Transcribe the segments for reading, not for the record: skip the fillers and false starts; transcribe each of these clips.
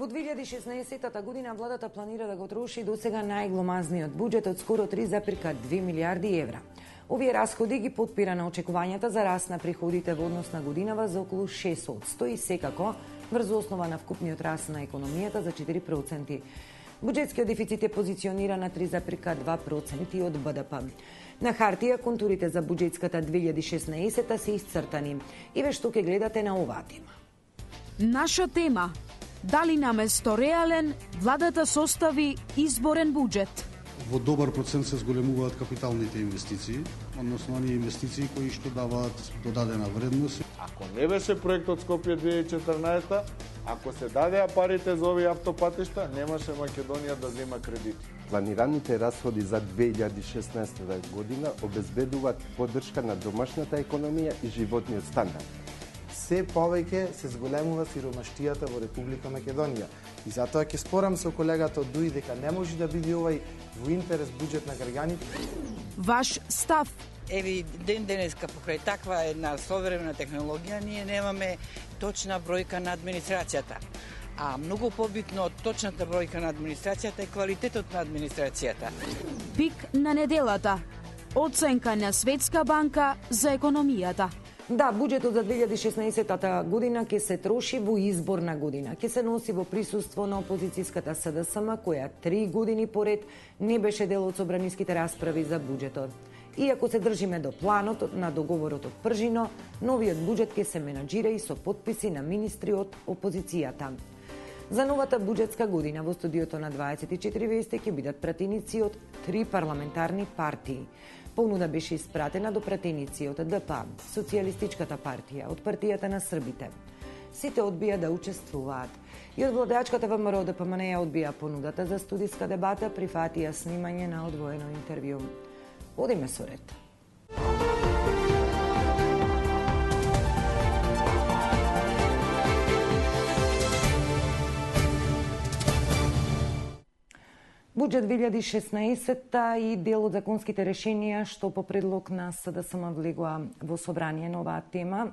Во 2016 година владата планира да го троши досега најгломазниот буџет од скоро 3,2 милиарди евра. Овие расходи ги потпира на очекувањата за раст на приходите во однос на годинава за околу 6% и секако врз основа на вкупниот раст на економијата за 4%. Буџетскиот дефицит е позиционира на 3,2% од БДП. На хартија контурите за буџетската 2016 се исцртани. И ве што ќе гледате на оваа тема. Наша тема: дали наместо реален владата состави изборен буџет? Во добар процент се зголемуваат капиталните инвестиции, односно оние инвестиции кои што даваат додадена вредност. Ако не беше проектот Скопје 2014, ако се дадеа парите за овие автопатишта, немаше Македонија да зема кредити. Планираните расходи за 2016 година обезбедуваат поддршка на домашната економија и животниот стандард. Се повеќе се зголемува сиромаштијата во Република Македонија. И затоа ќе спорам со колегата од ДУИ дека не може да биде овај во интерес буџет на граѓаните. Ваш став? Еви, денеска покрај таква една современа технологија ние немаме точна бројка на администрацијата. А многу побитно од точната бројка на администрацијата е квалитетот на администрацијата. Пик на неделата. Оценка на Светска банка за економијата. Да, буџетот за 2016 година ќе се троши во изборна година. Ќе се носи во присуство на опозицијската СДСМ, која 3 години поред не беше дел од собраниските расправи за буџетот. Иако се држиме до планот на договорот од Пржино, новиот буџет ќе се менаџира и со потписи на министри од опозицијата. За новата буџетска година во студиото на 24 вести ќе бидат пратеници од 3 парламентарни партии. Понуда беше испратена до пратеници од ДП, Социјалистичката партија, од партијата на србите. Сите одбија да учествуваат. И од владеачката ВМРО ДПМН ја одбија понудата за студиска дебата, прифатија снимање на одвоено интервју. Одиме со ред. Буџет 2016 и дел од законските решенија што по предлог на СДСМ влегоа во собрание на оваа тема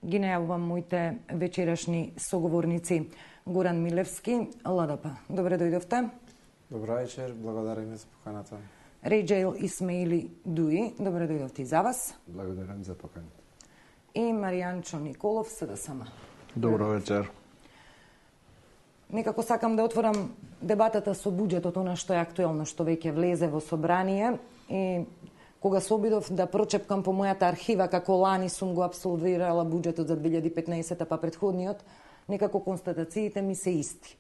ги најавувам моите вечерашни соговорници. Горан Милевски, ЛДП. Добре дојдовте. Добро вечер, благодариме за поканата. Реџаил Исмаили ДУИ, добре дојдовте и за вас. Благодарам за поканата. И Маријанчо Николов, СДСМ. Добро вечер. Некако сакам да отворам дебатата со буџетот, она што е актуелно, што веќе влезе во собрание. И кога се обидов да прочепкам по мојата архива, како лани сум го абсолвирала буџетот за 2015 па предходниот, некако констатациите ми се исти.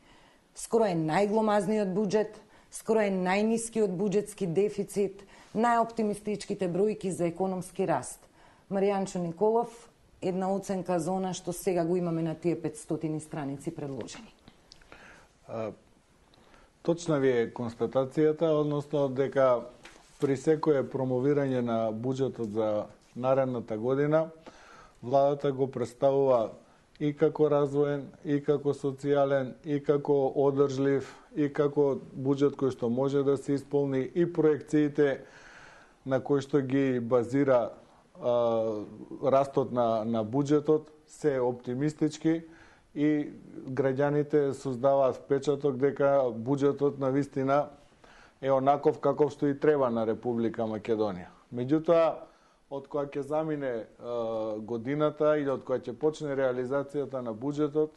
Скоро е најгломазниот буџет, скоро е најнискиот буџетски дефицит, најоптимистичките бројки за економски раст. Маријанчо Николов, една оценка за она што сега го имаме на тие 500 страници предложени. Точна ви е констатацијата, односно дека при секое промовирање на буџетот за наредната година, владата го представува и како развоен, и како социјален, и како одржлив, и како буџет кој што може да се исполни, и проекциите на кои што ги базира растот на буџетот се оптимистички и граѓаните создаваат впечаток дека буџетот на вистина е онаков каков што и треба на Република Македонија. Меѓутоа, од која ќе замине годината или од која ќе почне реализацијата на буџетот,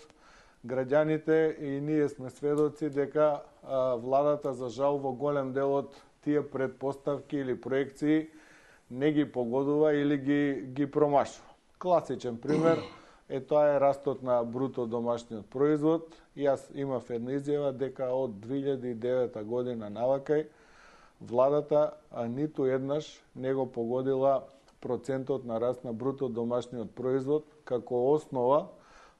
граѓаните и ние сме сведоци дека владата за жал во голем дел од тие предпоставки или проекции не ги погодува или ги промашува. Класичен пример е тоа е растот на бруто домашниот производ. Јас имав една изјава дека од 2009 година навакај владата ниту еднаш не го погодила процентот на раст на бруто домашниот производ како основа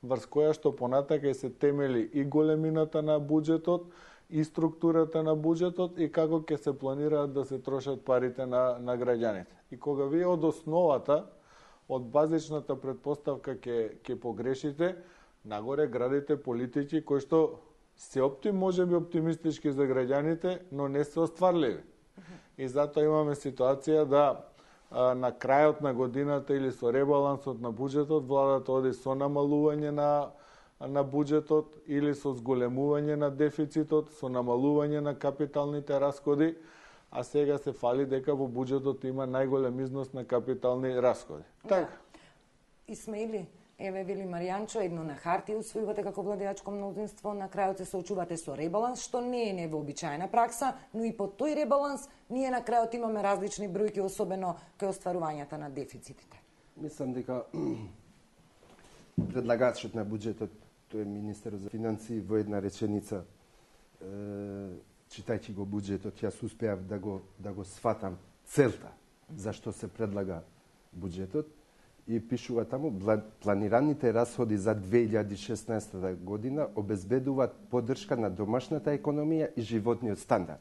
врз која што понатака се темели и големината на буџетот, и структурата на буџетот и како ќе се планираат да се трошат парите на граѓаните. И кога вие од основата, од базичната предпоставка ќе погрешите, нагоре градите политики кои што се можеби оптимистички за граѓаните, но не се остварливи. И затоа имаме ситуација да на крајот на годината или со ребалансот на буџетот владата оди со намалување на буџетот или со зголемување на дефицитот, со намалување на капиталните расходи, а сега се фали дека во буџетот има најголем износ на капитални расходи. Така. Исмаили, еве вели Маријанчо, едно на хартија усвојувате како владеачко мнозинство, на крајот се соочувате со ребаланс, што не е невообичаена пракса, но и по тој ребаланс ние на крајот имаме различни бројки, особено кај остварувањата на дефицитите. Мислам дека предлагачот на буџетот, тој е министерот за финансии, во една реченица, читајќи го буџетот, јас успеав да го сватам целта зашто се предлага буџетот и пишува таму: планираните расходи за 2016 година обезбедуваат поддршка на домашната економија и животниот стандард,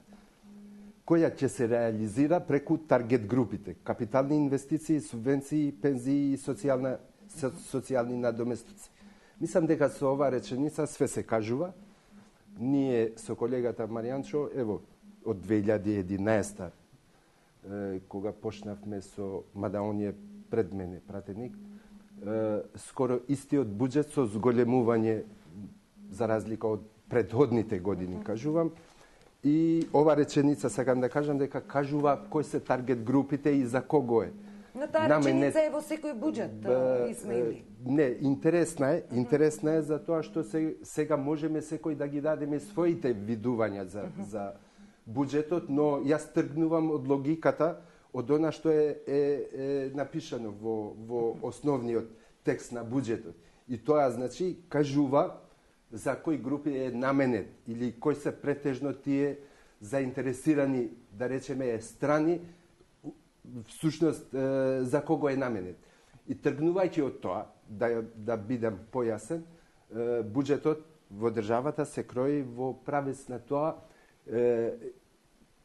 која ќе се реализира преку таргет групите: капитални инвестиции, субвенции, пензии и социјални надоместици. Мислам дека со оваа реченица све се кажува. Ние со колегата Маријанчо, ево, од 2011 кога почнавме со, мада он е пред мене пратеник, скоро истиот буџет со зголемување за разлика од предходните години, кажувам. И ова реченица сакам да кажам дека кажува кои се таргет групите и за кого е. Но таа реченица е во секој буџет, Исмаили. Не, интересна е за тоа што сега можеме секој да ги дадеме своите видувања за буџетот, но јас тргнувам од логиката од она што е напишано во основниот текст на буџетот. И тоа значи кажува за кои групи е наменет или кои се претежно тие заинтересирани, да речеме, страни, всушност за кого е наменет. И тргнувајќи од тоа, да бидам појасен, буџетот во државата се крои во правец на тоа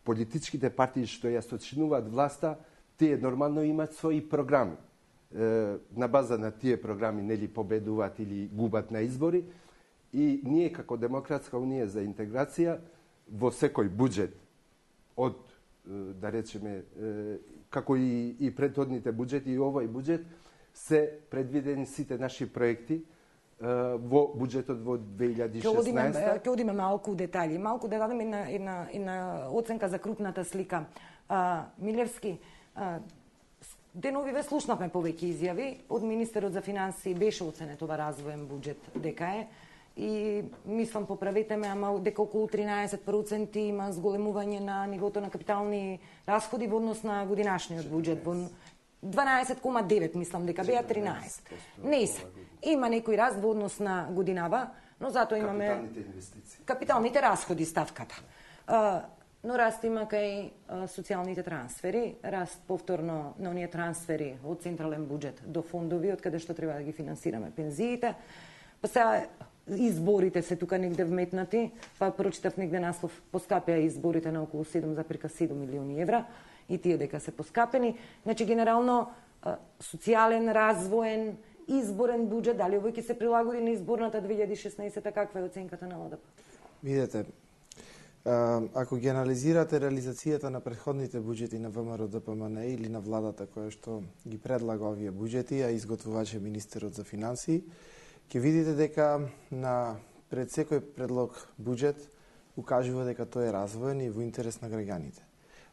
политичките партии што ја сочинуваат власта, тие нормално имаат своји програми. На база на тие програми нели победуваат или губат на избори, и ние како Демократска унија за интеграција во секој буџет од, да речеме, како и претходните буџети и овој буџет, се предвидени сите наши проекти во буџетот во 2016. Ќе одиме малку детали. Малку да дадеме една оценка за крупната слика. Милевски, деновиве слушнавме повеќе изјави. Од министерот за финансии беше оценет ова развоен буџет дека е. И мислам, поправете ме, ама дека околу 13% има зголемување на нивото на капитални расходи во однос на годинашниот буџет. 12,9 мислам дека беа 13. Не се. Има некој раст во однос на годинава, но затоа имаме капиталните расходи ставката. Но раст има кај социјалните трансфери, раст повторно на оние трансфери од централен буџет до фондови, од каде што треба да ги финансираме пензиите. Па сега изборите се тука негде вметнати, па прочитав негде наслов: поскапеа изборите на околу 7,7 милиони евра, и тие дека се поскапени. Значи, генерално, социјален, развоен, изборен буџет, дали овој ќе се прилагоди на изборната 2016, каква е оценката на ОДП? Видете, ако ги анализирате реализацијата на претходните буџети на ВМРО ДПМН или на владата која што ги предлага овие буџети, а изготвувач е министерот за финансии, ќе видите дека пред секој предлог буџет укажува дека тој е развоен и во интерес на граѓаните.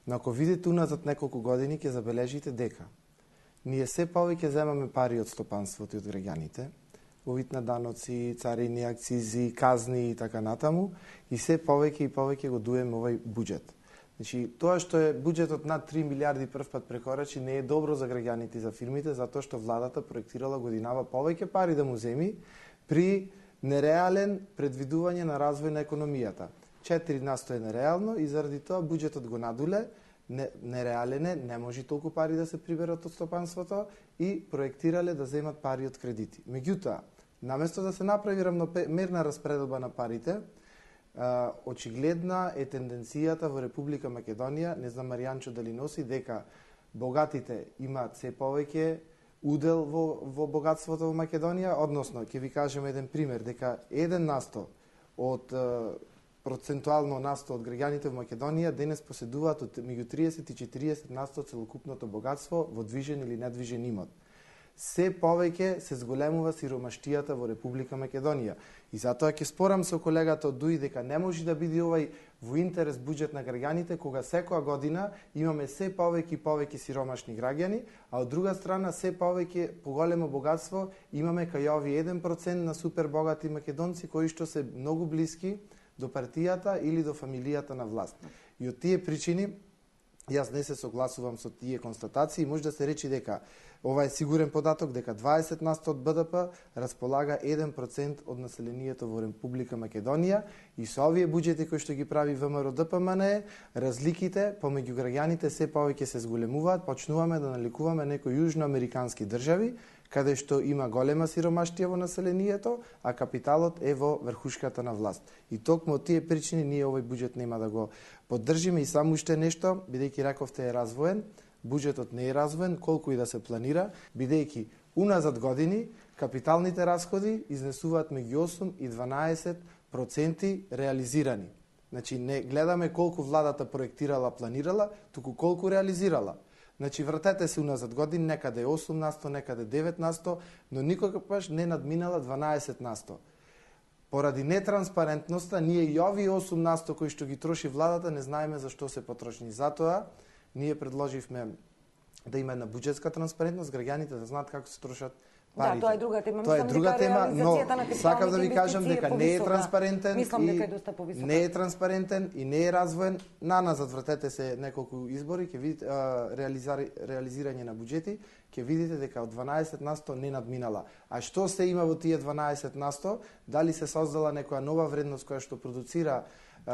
Но ако видите уназад неколку години, ќе забележите дека ние се повеќе земаме пари од стопанството и од граѓаните, во вид на даноци, царини, акцизи, казни и така натаму, и се повеќе и повеќе го дуеме овој буџет. Значи, тоа што е буџетот над 3 милиарди прв пат прекорачи не е добро за граѓаните и за фирмите, затоа што владата проектирала годинава повеќе пари да му земи при нереален предвидување на развој на економијата. 4% е нереално и заради тоа буџетот го надуле, нереален е, не може толку пари да се приберат од стопанството и проектирале да земат пари од кредити. Меѓутоа, наместо да се направи равномерна распределба на парите, очигледна е тенденцијата во Република Македонија, не знам Маријанчо дали носи, дека богатите имаат се повеќе удел во богатството во Македонија, односно, ќе ви кажем еден пример, дека 1% од процентуално насто од граѓаните во Македонија денес поседуваат од меѓу 30 и 40% од целокупното богатство во движен или недвижен имот. се повеќе се зголемува сиромаштијата во Република Македонија. И затоа ќе спорам со колегата од ДУИ дека не може да биде овај во интерес буџет на граѓаните, кога секоја година имаме се повеќе и повеќе сиромашни граѓани, а од друга страна се повеќе поголемо богатство имаме кај овие 1% на супер богати македонци кои што се многу блиски до партијата или до фамилијата на власт. И од тие причини јас не се согласувам со тие констатации. Може да се речи дека ова е сигурен податок, дека 20% од БДП располага 1% од населението во Република Македонија и со овие буџети кои што ги прави ВМРО ДПМН, разликите помеѓу граѓаните се повеќе се зголемуваат, почнуваме да наликуваме некои јужноамерикански држави, каде што има голема сиромаштија во населението, а капиталот е во верхушката на власт. И токму од тие причини ние овој буџет нема да го поддржиме. И само уште нешто, бидејќи раковте е развоен, буџетот не е развоен, колку и да се планира, бидејќи уназад години капиталните расходи изнесуваат меѓу 8 и 12% реализирани. Значи не гледаме колку владата проектирала, планирала, туку колку реализирала. Значи вратете се уназад години, некаде 8%, некаде 9%, но никогаш не надминала 12%. Поради нетранспарентноста, ние и овие 8% кои што ги троши владата не знаеме за што се потрошени. Затоа ние предложивме да има една буџетска транспарентност, граѓаните да знаат како се трошат парите. Да, тоа е друга тема. Тоа е друга тема, но сакам да ви кажам дека не е транспарентен и не е транспарентен и не е развоен. Наназад вратете се неколку избори, ќе видите реализирање на буџети, ќе видите дека од 12% не надминала. А што се има во тие 12%? Дали се создала некоја нова вредност која што продуцира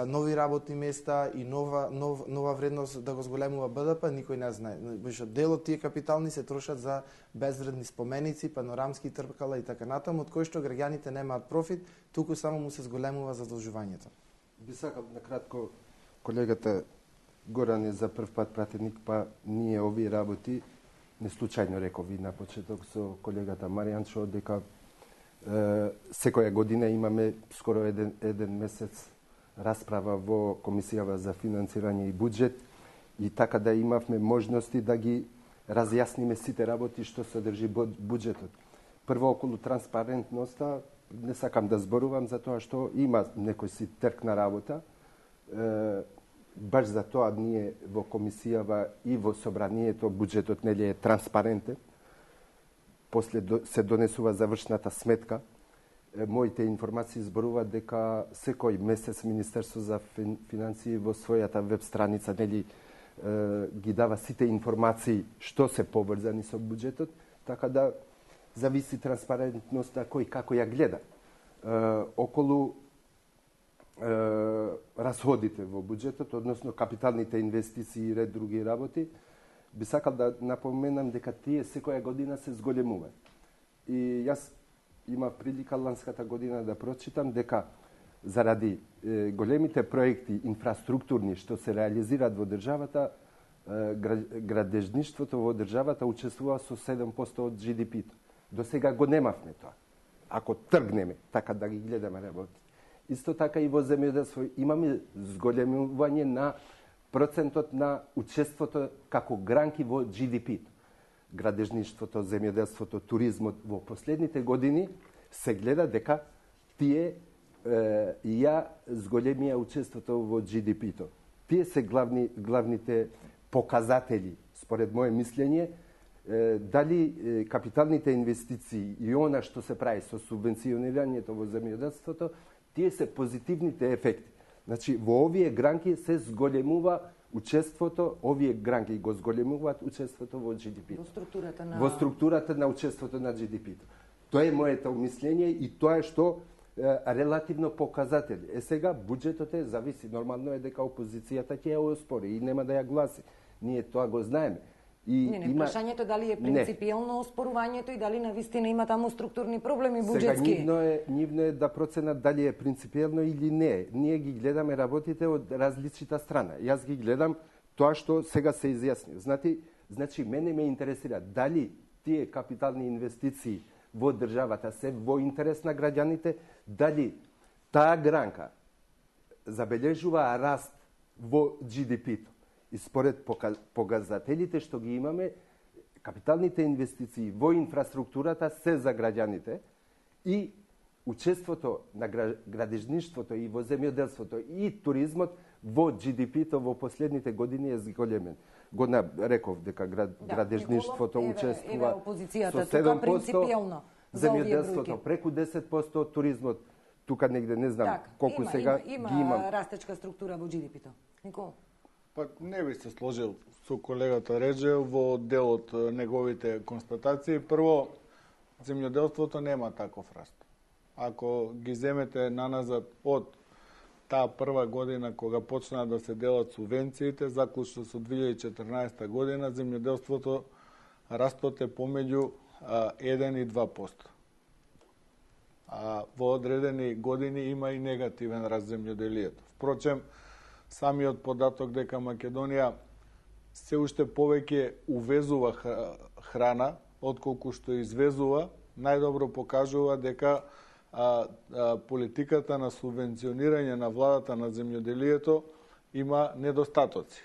нови работни места и нова вредност да го зголемува БДП, никој не знае. Дел од тие капитални се трошат за безвредни споменици, панорамски тркала и така натаму, од кои што граѓаните немаат профит, туку само му се зголемува задолжувањето. Би сакал накратко, колегата Горан е за прв пат пратеник, па ние овие работи, не случајно реков и на почеток со колегата Маријанчо, дека секоја година имаме скоро еден месец расправа во Комисијава за финансирање и буџет и така да имавме можности да ги разјасниме сите работи што содржи буџетот. Прво околу транспарентноста, не сакам да зборувам за тоа што има некој си тркна работа. Баш за тоа ние во Комисијава и во Собранието буџетот нели е транспарентен. После се донесува завршната сметка. Моите информации зборуваат дека секој месец Министерство за финансии во својата веб страница нели ги дава сите информации што се поврзани со буџетот, така да зависи транспарентноста кој како ја гледа. Околу расходите во буџетот, односно капиталните инвестиции и ред други работи, би сакал да напоменам дека тие секоја година се зголемуваат. И јас имав прилика ланската година да прочитам дека заради големите проекти инфраструктурни што се реализираат во државата, градежништвото во државата учествува со 7% од GDP-то. До сега го немавме тоа. Ако тргнеме така да ги гледаме работи. Исто така и во земјоделство имаме зголемување на процентот на учеството како гранки во GDP-то. Градежништвото, земјоделството, туризмот во последните години се гледа дека тие ја зголемија учеството во GDP-то. Тие се главните показатели, според моје мислење, дали капиталните инвестиции и она што се прави со субвенционирањето во земјоделството, тие се позитивните ефекти. Значи, во овие гранки се зголемува учеството, овие гранки го зголемуваат учеството во GDP. Во структурата на учеството на GDP. Тоа е моето мислење и тоа е што релативно показатели. Сега буџетот зависи, нормално е дека опозицијата ќе ја оспори и нема да ја гласи. Ние тоа го знаеме. Прашањето е дали е принципиелно оспорувањето и дали навистина има таму структурни проблеми буџетски. Сега нивно е да проценат дали е принципиелно или не. Ние ги гледаме работите од различита страна. Јас ги гледам тоа што сега се изјасни. Значи мене ме интересира дали тие капитални инвестиции во државата се во интерес на граѓаните, дали таа гранка забележува раст во GDP-то. И според показателите што ги имаме, Капиталните инвестиции во инфраструктурата се за граѓаните и учеството на градежништвото и во земјоделството и туризмот во GDP-то во последните години е зголемен. Реков дека градежништвото учествува со 7%, земјоделството преку 10%, туризмот тука негде не знам колку сега ги имам. Има растечка структура во GDP-то. Никола? Па не би се сложил со колегата Реджев во дел од неговите констатации. Прво, земјоделството нема таков раст. Ако ги земете наназад од таа прва година кога почнаа да се делат субвенциите, заклучно со 2014 година, земјоделството растот е помеѓу 1 и 2%. А во одредени години има и негативен раст земјоделието. Впрочем, самиот податок дека Македонија се уште повеќе увезува храна отколку што извезува, најдобро покажува дека политиката на субвенционирање на владата на земјоделието има недостатоци.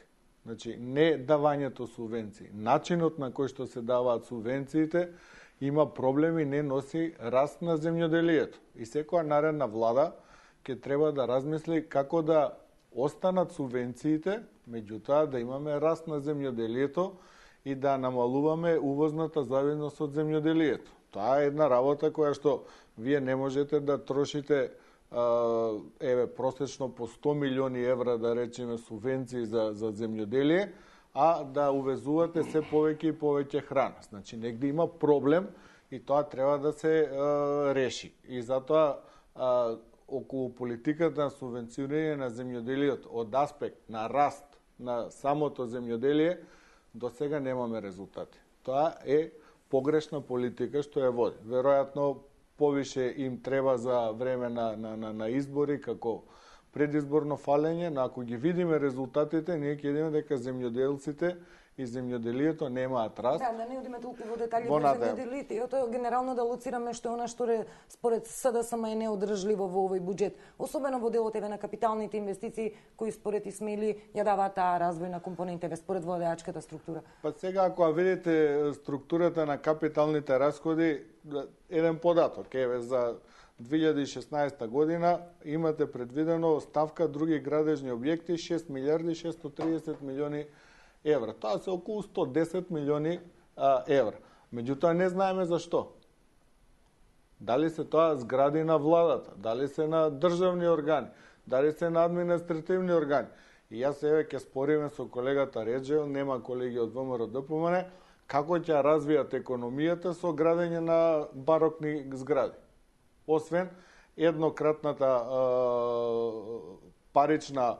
Значи, не давањето субвенции, начинот на кој што се даваат субвенциите има проблеми, не носи раст на земјоделието. И секоја наредна влада ќе треба да размисли како да останат субвенциите, меѓутоа да имаме раст на земјоделието и да намалуваме увозната зависност од земјоделието. Таа е една работа која што вие не можете да трошите просечно по 100 милиони евра, да речеме, субвенции за земјоделие, а да увезувате се повеќе и повеќе храна. Значи, негде има проблем и тоа треба да се реши. И затоа околу политиката на субвенционирање на земјоделието од аспект на раст на самото земјоделие, до сега немаме резултати. Тоа е погрешна политика што ја води. Веројатно повише им треба за време на избори како предизборно фалење, но ако ги видиме резултатите, ние ќе видиме дека земјоделците и земјоделието немаат раст. Да не одиме толку во детали во земјоделието, генерално да лоцираме што е она што според СДСМ е неодржливо во овој буџет, особено во делот на капиталните инвестиции кои според Исмели ја даваат таа развојна компонента според владеачката структура. Па сега ако видите структурата на капиталните расходи, еден податок за 2016 година имате предвидено ставка други градежни објекти 6 милиарди 630 милиони евра. Тоа се околу 110 милиони евра. Меѓутоа не знаеме зашто. Дали се тоа згради на владата, дали се на државни органи, дали се на административни органи. И јас еве ќе спориме со колегата Реджев, нема колеги од ВМРО ДПМН, како ќе развијат економијата со градење на барокни згради. Освен еднократната парична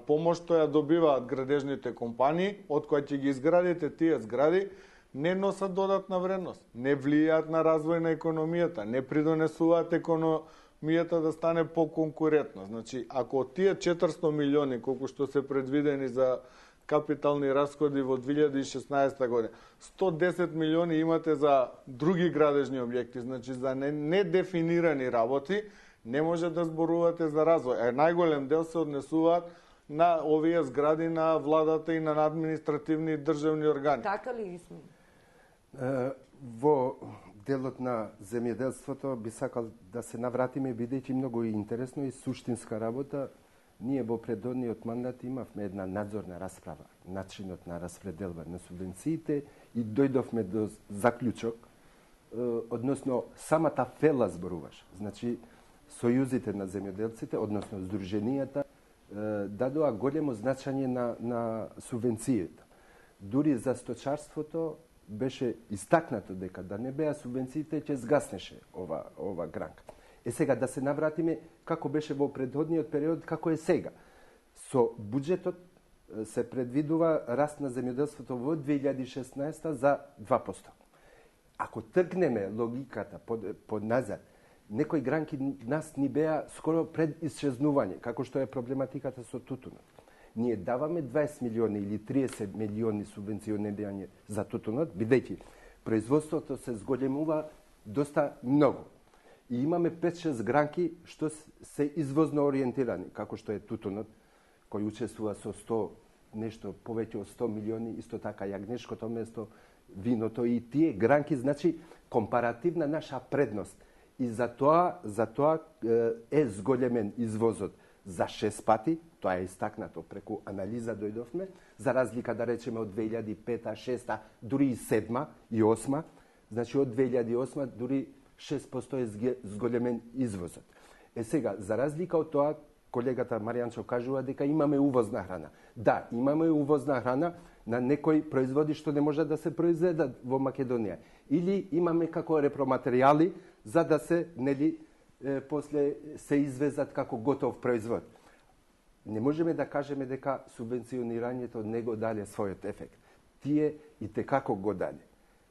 помош што ја добиваат градежните компании, од која ќе ги изградите тие згради, не носат додатна вредност, не влијаат на развој на економијата, не придонесуваат економијата да стане поконкурентна. Значи, ако тие 400 милиони, колку што се предвидени за капитални расходи во 2016 година, 110 милиони имате за други градежни објекти, значи за недефинирани работи, не може да зборувате за развој. Најголем дел се однесуваат на овие згради на владата и на административни и државни органи. Така ли сме? Во делот на земјоделството би сакал да се навратиме, бидејќи многу интересно и суштинска работа. Ние во предходниот мандат имавме една надзорна расправа, начинот на распределба на субвенциите и дојдовме до заклучок, односно самата фела зборуваш. Значи, сојузите на земјоделците, односно здруженијата, дадоа големо значење на субвенциите. Дури за сточарството беше истакнато дека да не беа субвенциите, ќе згаснеше ова гранка. Сега да се навратиме како беше во предходниот период, како е сега. Со буџетот се предвидува раст на земјоделството во 2016 за 2%. Ако тргнеме логиката под назад, некои гранки нас ни беа скоро пред исчезнување, како што е проблематиката со тутунот. Ние даваме 20 милиони или 30 милиони субвенционирање за тутунот, бидејќи производството се зголемува доста многу. И имаме 5-6 гранки што се извозно ориентирани, како што е тутунот, кој учествува со 100 нешто повеќе од 100 милиони, исто така јагнешкото место, виното и тие гранки, значи компаративна наша предност. И затоа е зголемен извозот за 6 пати, тоа е истакнато преку анализа дојдовме, за разлика да речеме од 2005, 6, дури и 7 и 8, значи од 2008 дури 6% е зголемен извозот. Сега, за разлика од тоа, колегата Маријанчо кажува дека имаме увозна храна. Да, имаме увозна храна на некои производи што не може да се произведат во Македонија. Или имаме како репроматеријали за да се, после се извезат како готов производ. Не можеме да кажеме дека субвенционирањето не го даде својот ефект. Тие и текако го даде.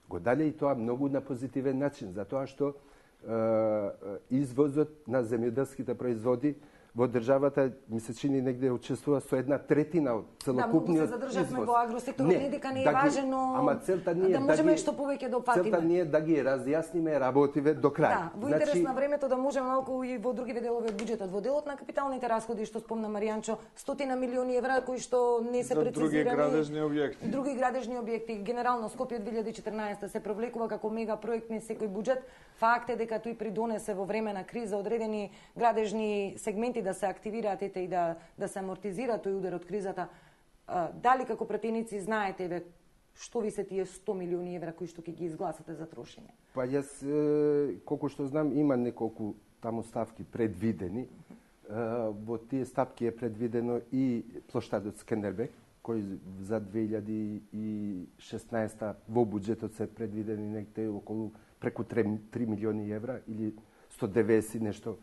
Го даде и тоа многу на позитивен начин, затоа што извозот на земјоделските производи во државата ми се чини негде учествува со 1/3 од целокупниот извоз. Да, многу се задржавме во агросекторот, не дека не е важен, но ама целта не е да можеме што повеќе да опатиме. Целта не е да ги разјасниме, работиве до крај. Да, во интерес на времето да можеме малку и во други делови од буџетот. Во делот на капиталните расходи што спомна Маријанчо, 100 милиони евра кои што не се прецизирани. За други градежни објекти. Други градежни објекти. Генерално Скопје 2014 се провлекува како мега проект на секој буџет. Факт е дека тој придонесе во време на криза одредени градежни сегменти да се активираат и да се амортизира тој удар од кризата. Дали како пратеници знаете што ви се тие 100 милиони евра кои што ќе ги изгласате за трошење? Па јас колку што знам има неколку таму ставки предвидени. Во тие ставки е предвидено и плоштадот Скендербек кој за 2016 во буџетот се предвидени некаде околу преку 3 милиони евра или 190 нешто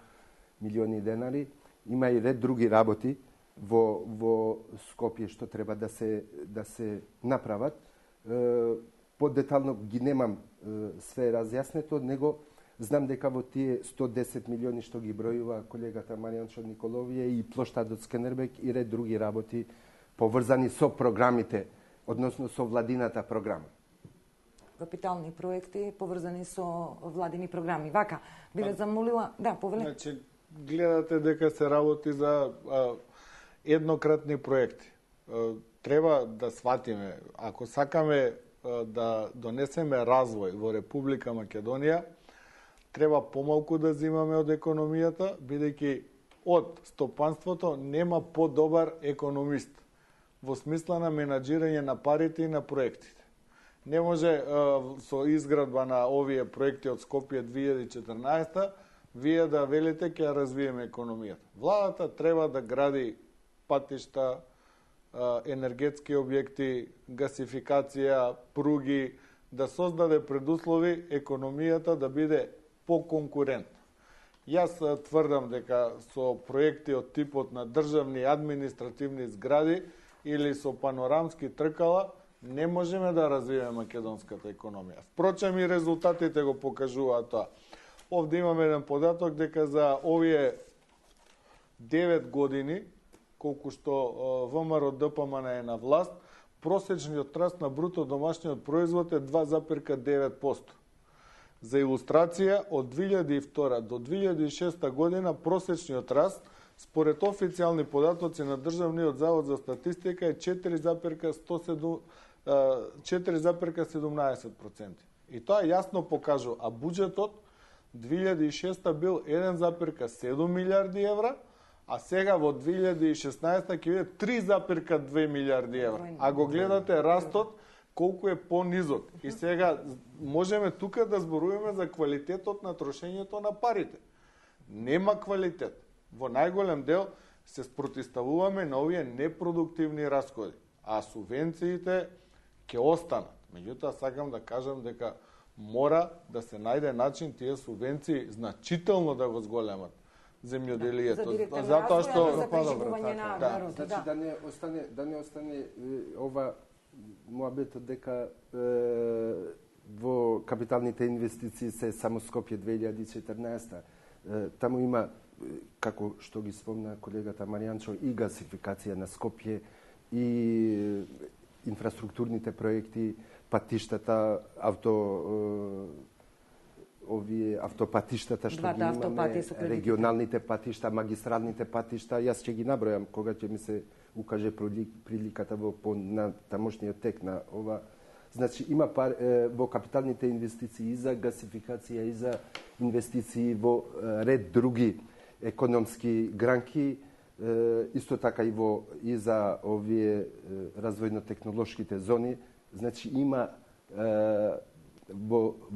милиони денари. Има и ред други работи во Скопје што треба да се направат. Подетално ги немам све разјаснето, него знам дека во тие 110 милиони што ги бројува колегата Маријанчо Николовија и плоштадот Скендербек и ред други работи поврзани со програмите, односно со владината програма. Капитални проекти поврзани со владини програми. Вака, би ве замолила, да, повеле. Значи, гледате дека се работи за еднократни проекти. Треба да сватиме, ако сакаме да донесеме развој во Република Македонија, треба помалку да земаме од економијата, бидејќи од стопанството нема подобар економист во смисла на менаџирање на парите и на проектите. Не може со изградба на овие проекти од Скопје 2014 вие да велите ќе развиеме економијата. Владата треба да гради патишта, енергетски објекти, гасификација, пруги, да создаде предуслови економијата да биде поконкурентна. Јас тврдам дека со проекти од типот на државни административни згради или со панорамски тркала не можеме да развиеме македонската економија. Впрочем и резултатите го покажуваат тоа. Овде имаме еден податок дека за овие 9 години, колку што ВМРО ДПМН е на власт, просечниот раст на бруто домашниот производ е 2,9%. За илустрација, од 2002 до 2006 година просечниот раст според официјални податоци на Државниот завод за статистика е 4,17%. И тоа јасно покажува, а буџетот 2006 бил 1,7 милиарди евра, а сега во 2016 ќе биде 3,2 милиарди евра. А го гледате растот колку е понизок. И сега можеме тука да зборуваме за квалитетот на трошењето на парите. Нема квалитет. Во најголем дел се спротивставуваме на овие непродуктивни расходи, а субвенциите ќе останат. Меѓутоа сакам да кажам дека мора да се најде начин тие субвенции значително да го зголемат земјоделието. Затоа што значи да не остане ова муабетот дека во капиталните инвестиции се само Скопје 2014. Таму има, како што ги спомна колегата Маријанчо, и гасификација на Скопје, и инфраструктурните проекти, патиштата, автопатиштата што ги имаме, регионалните патишта, магистралните патишта, јас ќе ги набројам кога ќе ми се укаже приликата по на тамошниот тек на ова. Значи има во капиталните инвестиции и за гасификација и за инвестиции во ред други економски гранки, исто така и за овие развојно-технолошките зони. Значи има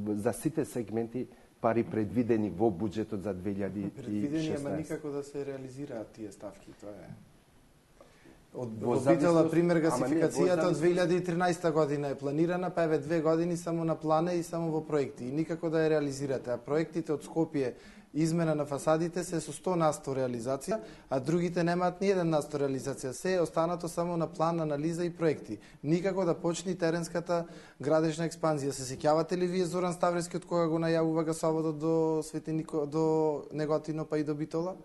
за сите сегменти пари предвидени во буџетот за 2016. Предвидени, ама никако да се реализираат тие ставки, тоа е. Од обитела пример гасификацијата од 2013 година е планирана, па еве 2 години само на плане и само во проекти. И никако да ја реализирате. А проектите од Скопје, измена на фасадите се со 100% реализација, а другите немаат ни 1% реализација. Се е останато само на план, анализа и проекти. Никако да почне теренската градежна експанзија. Се сеќавате ли вие Зоран Ставрески од кога го најавува гасоводот до до Неготино па и до Битола?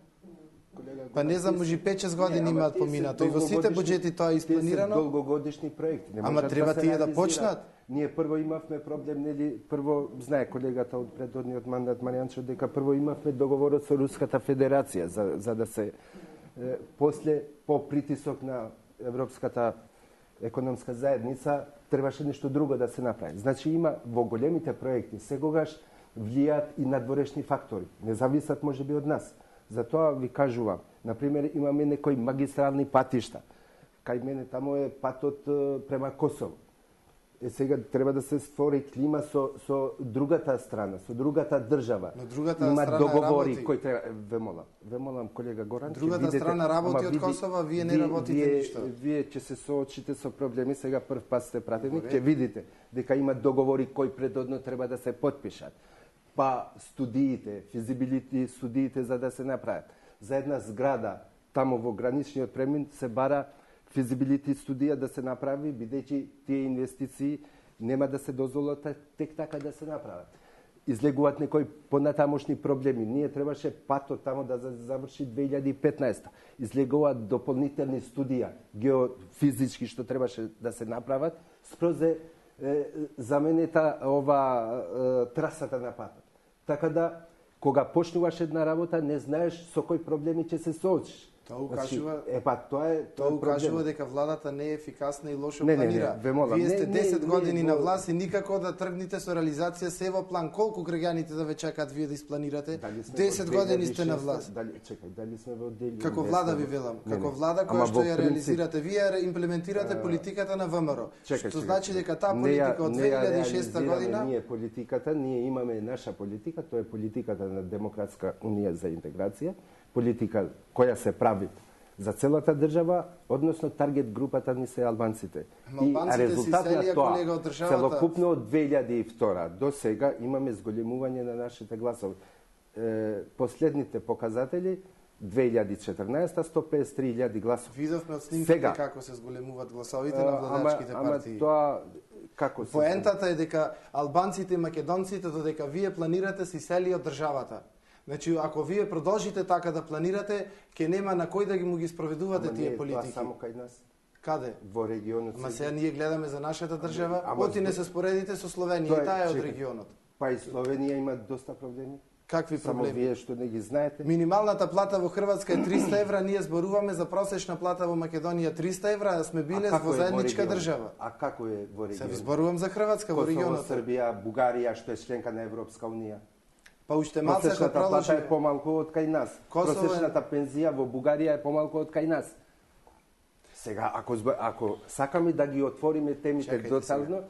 Па не знам, може 5-6 години имаат поминато и во сите буџети тоа е испланирано. Тие се долгогодишни проекти. Ама треба тие да почнат. Ние прво имавме проблем, нели, прво знае колегата од предходниот мандат Маријанчо дека прво имавме договорот со Руската Федерација за да се после по притисок на Европската економска заедница требаше нешто друго да се направи. Значи има во големите проекти секогаш влијаат и надворешни фактори. Не зависат можеби од нас. Затоа ви кажувам, например, имаме некои магистрални патишта. Кај мене тамо е патот према Косово. Сега треба да се створи клима со другата страна, со другата држава. Но другата има страна договори работи. кои треба ве молам колега Горан, другата видите, страна работи од Косово, вие не работите ништо. Вие ќе се соочите со проблеми, сега прв пат сте пратени, ќе видите дека има договори кои предодно треба да се потпишат. Па студиите, физибилити студиите за да се направат. За една зграда тамо во граничниот премин се бара физибилити студија да се направи, бидејќи тие инвестиции нема да се дозволат тек така да се направат. Излегуваат некои понатамошни проблеми. Ние требаше патот тамо да заврши 2015. Излегуваат дополнителни студија, геофизички што требаше да се направат, спрозе заменета трасата на патот. Така да, кога почнуваш една работа, не знаеш со кои проблеми ќе се соочиш. Тоа укажува, тоа укажува дека владата не е ефикасна и лошо Не, планира. вие сте 10 години на власт и никако да тргнете со реализација се во план. Колку граѓаните да ве чекаат вие да испланирате? 10 години сте на власт. Дали сме во 2010? Како влада ви велам, како влада која што ја реализирате, вие имплементирате политиката на ВМРО. Што значи дека таа политика од 2006 година ние политиката, ние имаме наша политика, тоа е политиката на Демократска унија за интеграција, политика која се прави за целата држава, односно таргет групата ни се албанците. И резултат на тоа, целокупно од 2002 до сега имаме зголемување на нашите гласови. Последните показатели 2014 153.000 гласови. Видовме од снимките како се зголемуваат гласовите на владачките партии. Ама тоа како се... Поентата е дека албанците и македонците додека вие планирате се исели од државата. Значи, ако вие продолжите така да планирате, ќе нема на кој да ги спроведувате тие политики. Тоа само кај нас. Каде? Во регионот. Ама сега ние гледаме за нашата држава, оти не се споредите со Словенија, и таа е од регионот. Па и Словенија има доста проблеми. Какви проблеми? Само вие што не ги знаете. Минималната плата во Хрватска е 300 евра, ние зборуваме за просечна плата во Македонија 300 евра, а сме биле во заедничка држава. А како е во регионот? Се зборувам за Хрватска во регионот. Косово, Србија, Бугарија, што е членка на Европска унија. Па уште малце ако проложи... плата е помалку од кај нас. Просечната пензија во Бугарија е помалку од кај нас. Сега, ако сакаме да ги отвориме темите дотално,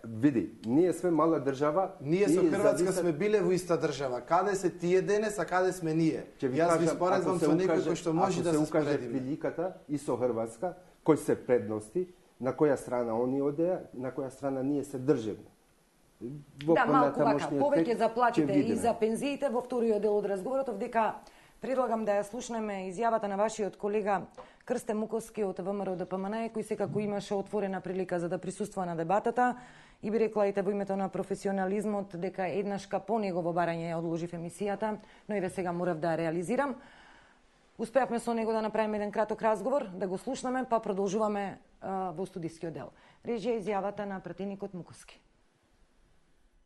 види, ние сме мала држава. Ние со Хрватска сме биле во иста држава. Каде се тие денес, а каде сме ние? Јас ви споредувам со некој кој што може да се укаже приликата и со Хрватска, кои се предности, на која страна они одеа, на која страна ние се држиме. Да, малку вака, повеќе за платите и за пензиите во вториот дел од разговорот, дека предлагам да ја слушнеме изјавата на вашиот колега Крстен Муковски од ВМРО ДПМН, кој секако имаше отворена прилика за да присуствува на дебатата и би рекла во името на професионализмот дека еднашка по негово барање ја одложив емисијата, но еве сега морав да ја реализирам. Успеавме со него да направиме еден краток разговор, да го слушнеме, па продолжуваме во студискиот дел. Режија изјавата на пратеникот Муковски.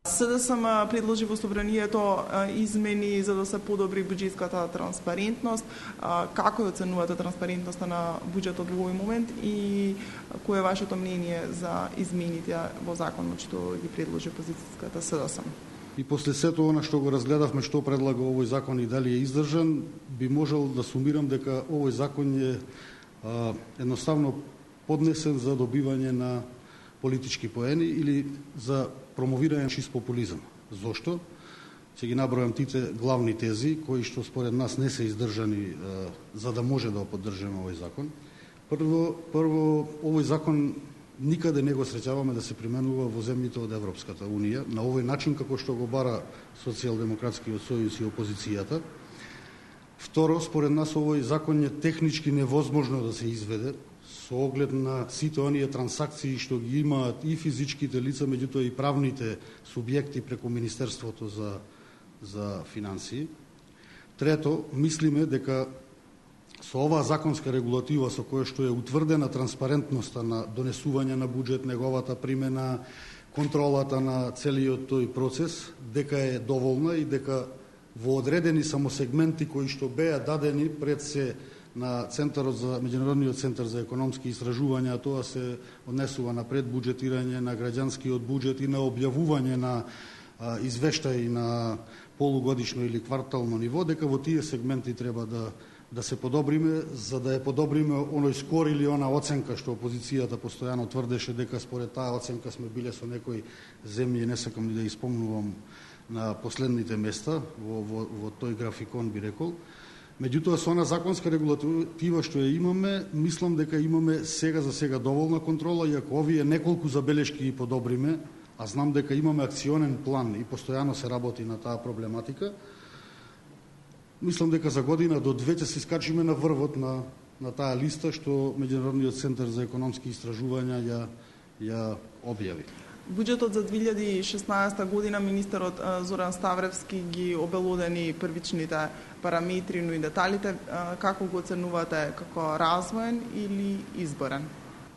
СДСМ предложи во собранието измени за да се подобри буџетската транспарентност. Како ја оценувате транспарентноста на буџетот во овој момент и кое е вашето мнение за измените во законот што ги предложи опозицијската СДСМ? И после сето она што го разгледавме што предлага овој закон и дали е издржан, би можел да сумирам дека овој закон е едноставно поднесен за добивање на политички поени или за промовирање чист популизам. Зошто? Ќе ги набројам тите главни тези кои што според нас не се издржани за да може да поддржаме овој закон. Прво овој закон никаде не го среќаваме да се применува во земјите од Европската Унија на овој начин како што го бара Социјалдемократскиот сојуз и опозицијата. Второ, според нас овој закон е технички невозможно да се изведе со оглед на сите оние трансакции што ги имаат и физичките лица, меѓутоа и правните субјекти преку Министерството за финансии. Трето, мислиме дека со оваа законска регулатива со која што е утврдена транспарентноста на донесување на буџет, неговата примена, контролата на целиот тој процес, дека е доволна и дека во одредени само сегменти кои што беа дадени пред се на Меѓународниот центар за економски истражувања, тоа се однесува на предбуџетирање, на граѓанскиот буџет и на објавување на извештаи на полугодишно или квартално ниво, дека во тие сегменти треба да се подобриме, за да ја подобриме оној скор или она оценка што опозицијата постојано тврдеше дека според таа оценка сме биле со некои земји, не сакам ни да испомнувам на последните места во тој графикон би рекол. Меѓутоа, со она законска регулатива што ја имаме, мислам дека имаме сега за сега доволна контрола и ако овие неколку забелешки ги подобриме, а знам дека имаме акционен план и постојано се работи на таа проблематика, мислам дека за година до 2 ќе се искачиме на врвот на таа листа што Меѓународниот центар за економски истражувања ја објави. Буџетот за 2016 година министерот Зоран Ставревски ги обелодени првичните параметри, но и деталите. Како го оценувате, како развоен или изборен?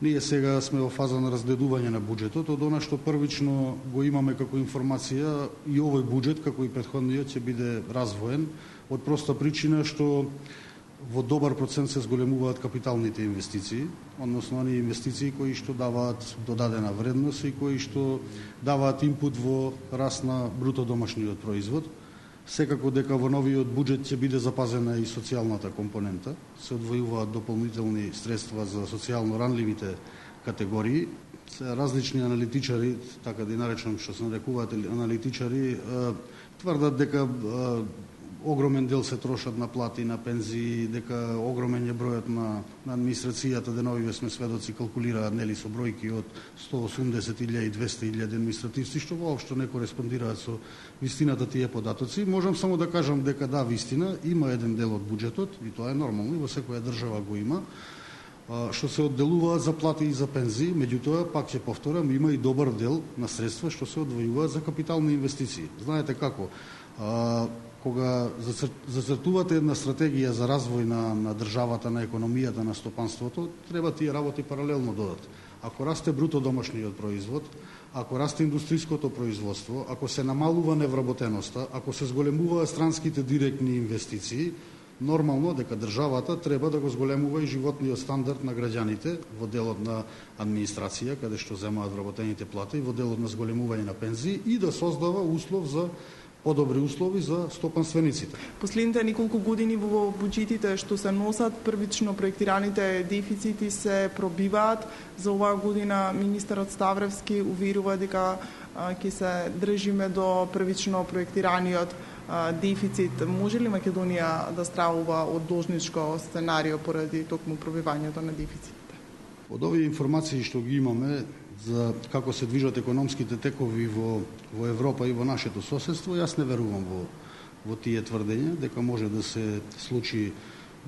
Ние сега сме во фаза на разгледување на буџетот, од она што првично го имаме како информација и овој буџет, како и претходниот, ќе биде развоен, од проста причина што во добар процент се зголемуваат капиталните инвестиции, односно оние инвестиции кои што даваат додадена вредност и кои што даваат инпут во раст на бруто домашниот производ. Секако дека во новиот буџет ќе биде запазена и социјалната компонента, се одвојуваат дополнителни средства за социјално ранливите категории. Различни аналитичари, така да и наречам што се нарекуваат аналитичари, тврдат дека огромен дел се трошат на плати, на пензии, дека огромен е бројот на администрацијата, деновиве сме сведоци калкулираат нели со бројки од 180.000 и 200.000 административци, што воопшто не кореспондираат со вистината тие податоци. Можам само да кажам дека да, вистина, има еден дел од буџетот, и тоа е нормално, и во секоја држава го има, што се одделуваат за плати и за пензии, меѓутоа, пак ќе повторам, има и добар дел на средства што се одвојуваат за капитални инвестиции. Знаете како, кога зацртувате една стратегија за развој на државата, на економијата, на стопанството, треба тие работи паралелно додат. Ако расте бруто домашниот производ, ако расте индустриското производство, ако се намалува невработеноста, ако се зголемуваат странските директни инвестиции, нормално дека државата треба да го зголемува и животниот стандард на граѓаните во делот на администрација, каде што земаат вработените плати, во делот на зголемување на пензии и да создава услов за подобри услови за стопанствениците. Последните неколку години во буџетите што се носат, првично проектираните дефицити се пробиваат. За оваа година министерот Ставревски уверува дека ќе се држиме до првично проектираниот дефицит. Може ли Македонија да стравува од должничко сценарио поради токму пробивањето на дефицитите? Од овие информации што ги имаме за како се движат економските текови во Европа и во нашето соседство, јас не верувам во тие тврдења дека може да се случи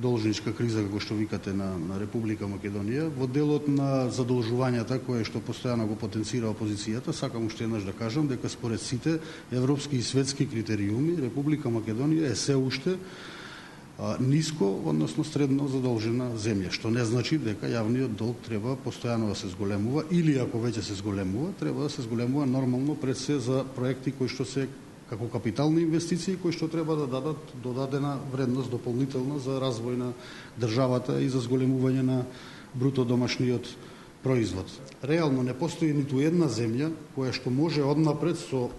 должничка криза, како што викате, на Република Македонија. Во делот на задолжувањата кое што постојано го потенцира опозицијата, сакам уште еднаш да кажам дека според сите европски и светски критериуми Република Македонија е се уште ниско, односно средно задолжена земја, што не значи дека јавниот долг треба постојано да се зголемува или ако веќе се зголемува, треба да се зголемува нормално пред се за проекти кои што се како капитални инвестиции кои што треба да дадат додадена вредност дополнителна за развој на државата и за зголемување на бруто домашниот производ. Реално не постои ниту една земја која што може однапред со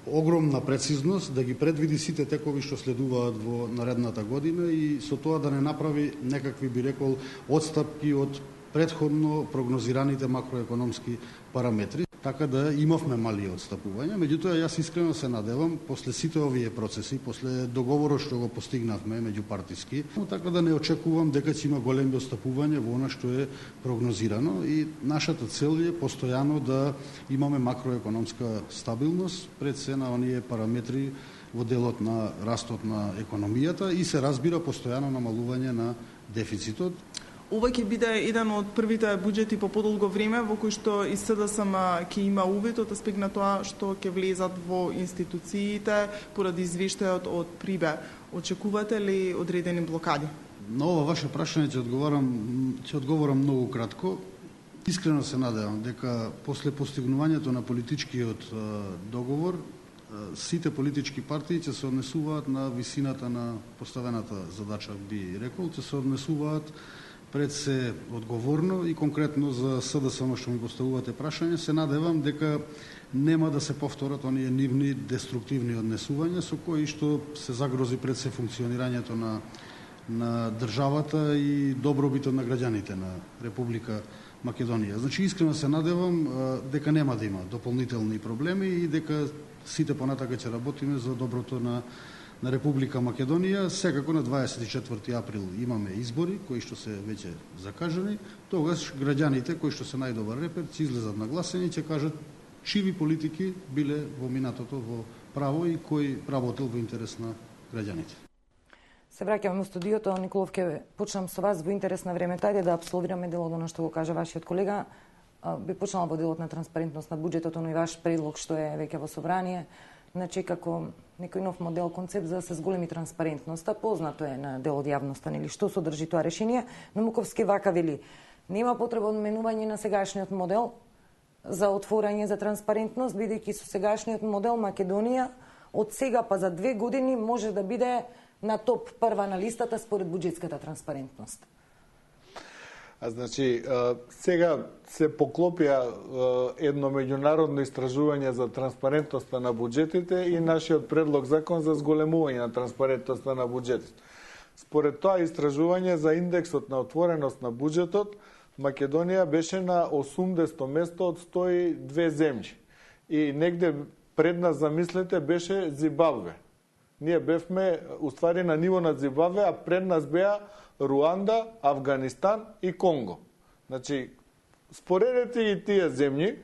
огромна прецизност да ги предвиди сите текови што следуваат во наредната година и со тоа да не направи некакви, би рекол, отстапки од претходно прогнозираните макроекономски параметри, така да имавме мали отстапувања. Меѓутоа, јас искрено се надевам, после сите овие процеси, после договорот што го постигнавме меѓупартиски, така да не очекувам дека ќе има големи отстапувања во она што е прогнозирано и нашата цел е постојано да имаме макроекономска стабилност пред се на оние параметри во делот на растот на економијата и се разбира постојано намалување на дефицитот. Ова ќе биде еден од првите буџети по подолго време во кој што и СДСМ ќе има увид од аспект на тоа што ќе влезат во институциите поради извештајот од Прибе. Очекувате ли одредени блокади? На ова ваше прашање ќе одговорам многу кратко. Искрено се надевам дека после постигнувањето на политичкиот договор сите политички партии ќе се однесуваат на висината на поставената задача, би рекол, ќе се однесуваат пред се одговорно и конкретно за СДСМ што ми поставувате прашање, се надевам дека нема да се повторат оние нивни деструктивни однесувања со кои што се загрози пред се функционирањето на државата и добробитот на граѓаните на Република Македонија. Значи, искрено се надевам дека нема да има дополнителни проблеми и дека сите понатака ќе работиме за доброто на Република Македонија. Секако на 24 април имаме избори кои што се веќе закажани. Тогаш граѓаните кои што се најдобар репер ќе излезат на гласање и ќе кажат чиви политики биле во минатото во право и кој работел во интерес на граѓаните. Се враќаме во студиото. Николов, ќе почнам со вас во интерес на времето. Ајде да апсолвираме делот на што го кажа вашиот колега. Би почнала во делот на транспарентност на буџетот, но и ваш предлог што е веќе во собрание. Значи, како некој нов модел, концепт за да се зголеми транспарентноста, познато е на дел од јавноста, нели, што содржи тоа решение, но Муковски вака вели, нема потреба од менување на сегашниот модел за отворање за транспарентност, бидејќи со сегашниот модел Македонија од сега па за 2 години може да биде на топ прва на листата според буџетската транспарентност. Значи, сега се поклопија едно меѓународно истражување за транспарентноста на буџетите и нашиот предлог закон за зголемување на транспарентноста на буџетите. Според тоа истражување за индексот на отвореност на буџетот, Македонија беше на 80-то место од 102 земји. И негде пред нас, замислете, беше Зимбабве. Ние бевме, уствари, на ниво на Зимбабве, а пред нас беа Руанда, Афганистан и Конго. Значи, споредете и тие земји,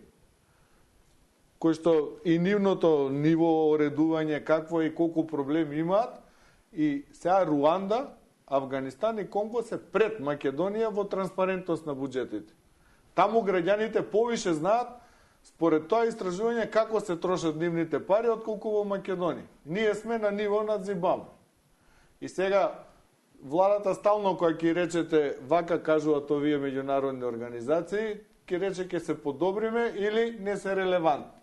кои што и нивното ниво оредување какво и колку проблеми имаат, и сега Руанда, Афганистан и Конго се пред Македонија во транспарентност на буџетите. Таму граѓаните повише знаат, според тоа истражување, како се трошат нивните пари, отколку во Македонија. Ние сме на ниво на Зимбабве. И сега, владата стално која ќе речете, вака кажуваат овие меѓународни организации, ќе рече ќе се подобриме или не се релевантни.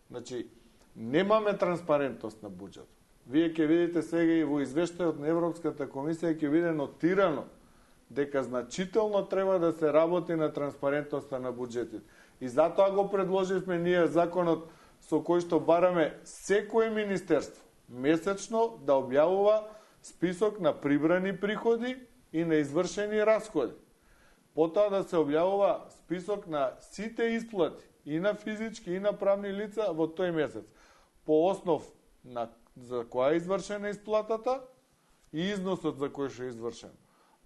Значи, немаме транспарентност на буџетот. Вие ќе видите сега и во извештајот на Европската комисија ќе биде нотирано дека значително треба да се работи на транспарентноста на буџетите. И затоа го предложивме ние законот со кој што бараме секое министерство месечно да објавува список на прибрани приходи и на извршени расходи. Потоа да се објавува список на сите исплати и на физички и на правни лица во тој месец. По основ на за која е извршена исплатата и износот за кој што е извршен.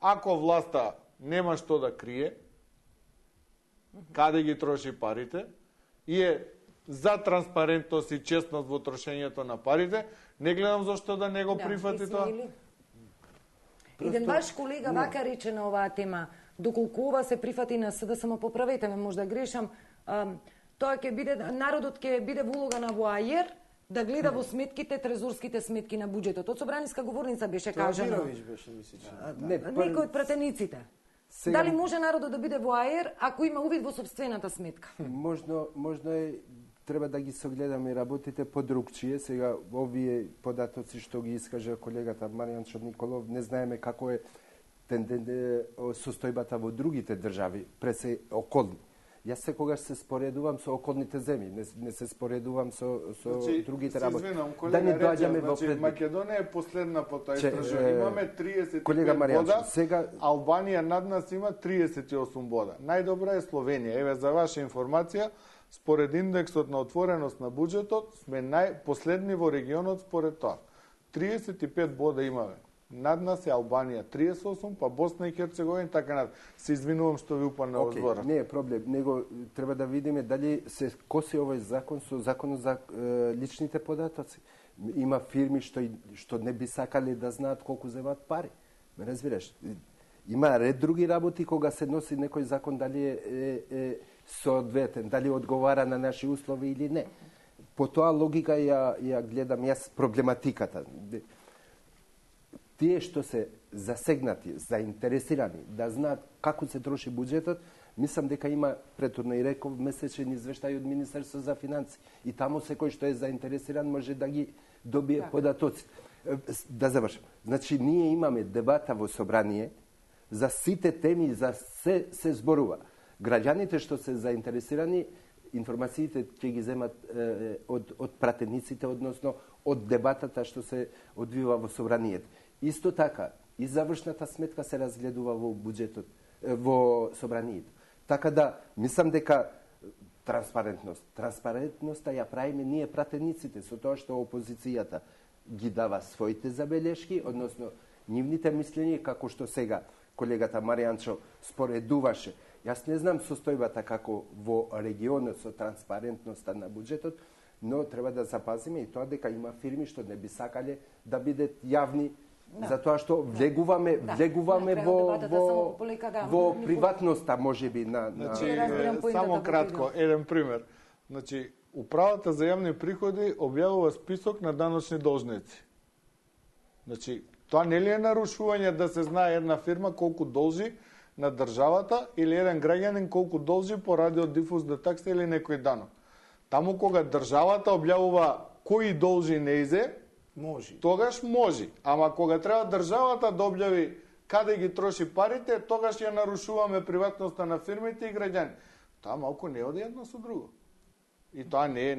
Ако власта нема што да крие, каде ги троши парите, и е за транспарентност и честност во трошењето на парите, не гледам зашто да не го прифати тоа. Иден ваш колега вака рече на оваа тема, доколку ова се прифати на СДСМ, поправете ме, можда грешам, тоа ќе биде, народот ќе биде во улога на воајер да гледа во сметките, трезорските сметки на буџетот. Од собраниска говорница беше кажано. Мировиќ беше, мислиш. Некој од пратениците. Сега... Дали може народот да биде во аер ако има увид во сопствената сметка? Можно е, треба да ги согледаме работите подрукчие. Сега овие податоци што ги искаже колегата Маријанчо Николов, не знаеме како е состојбата во другите држави, пресе околни. Јас секогаш се споредувам со околните земји, не се споредувам со другите работи. Да не доаѓаме во пред... Македонија е последна по тоа истражување. Имаме 35 бода, сега... Албанија над нас има 38 бода. Најдобра е Словенија. Еве за ваша информација, според индексот на отвореност на буџетот, сме последни во регионот според тоа. 35 бода имаме. Над нас е Албанија 38, па Босна и Херцеговина, така над. Се извинувам што ви упадна во зборот. Не е проблем, него треба да видиме дали се коси овој закон со законот за личните податоци. Има фирми што не би сакале да знаат колку земат пари. Ме разбираш? Има ред други работи кога се носи некој закон дали е соодветен, дали одговара на наши услови или не. По тоа логика ја гледам јас проблематиката. Тие што се засегнати, заинтересирани да знаат како се троши буџетот, мислам дека има, претhodно и реков, месечен извештај од Министерството за финансии. И таму секој што е заинтересиран може да ги добие податоци. Да завршам. Значи, ние имаме дебата во собрание за сите теми, за се зборува. Граѓаните што се заинтересирани, информациите ќе ги земат од пратениците, односно од дебатата што се одвива во собранието. Исто така, и завршната сметка се разгледува во буџетот, во собранието. Така да, мислам дека транспарентноста ја правиме ние пратениците, со тоа што опозицијата ги дава своите забелешки, односно нивните мислења, како што сега колегата Маријанчо споредуваше. Јас не знам состојбата како во регионот со транспарентноста на буџетот, но треба да запазиме и тоа дека има фирми што не би сакале да бидат јавни, затоа што влегуваме во приватноста, можеби на само кратко еден пример. Значи, Управата за јавни приходи објавува список на даночни должници. Значи, тоа нели е нарушување да се знае една фирма колку должи на државата или еден граѓанин колку должи по радиодифузна такса или некој данок. Таму кога државата објавува кои должи неизе, тогаш може. Ама кога треба државата да објави каде ги троши парите, тогаш ја нарушуваме приватноста на фирмите и граѓани. Тоа малку не оди едно со друго. И тоа не е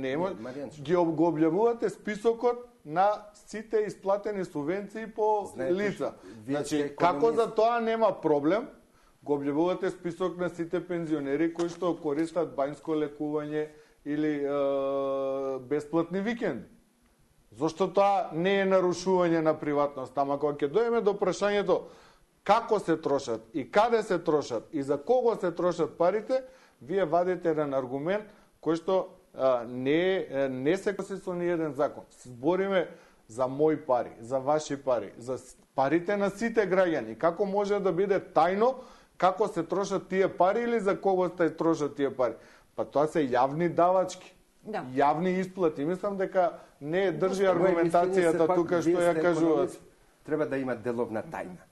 ги објавувате списокот на сите исплатени субвенции по лица. Значи, како за тоа нема проблем, го објавувате список на сите пензионери кои што користат бањско лекување или бесплатни викенди. Зошто тоа не е нарушување на приватност? Ама кога ќе дојдеме до прашањето како се трошат и каде се трошат и за кого се трошат парите, вие вадите еден аргумент кој што не се коси со ни еден закон. Збориме за мои пари, за ваши пари, за парите на сите граѓани. Како може да биде тајно како се трошат тие пари или за кого се трошат тие пари? Па тоа се јавни давачки. Да. Јавни исплати. Мислам дека не држи аргументацијата тука што ја кажуваат. Треба да има деловна тајна.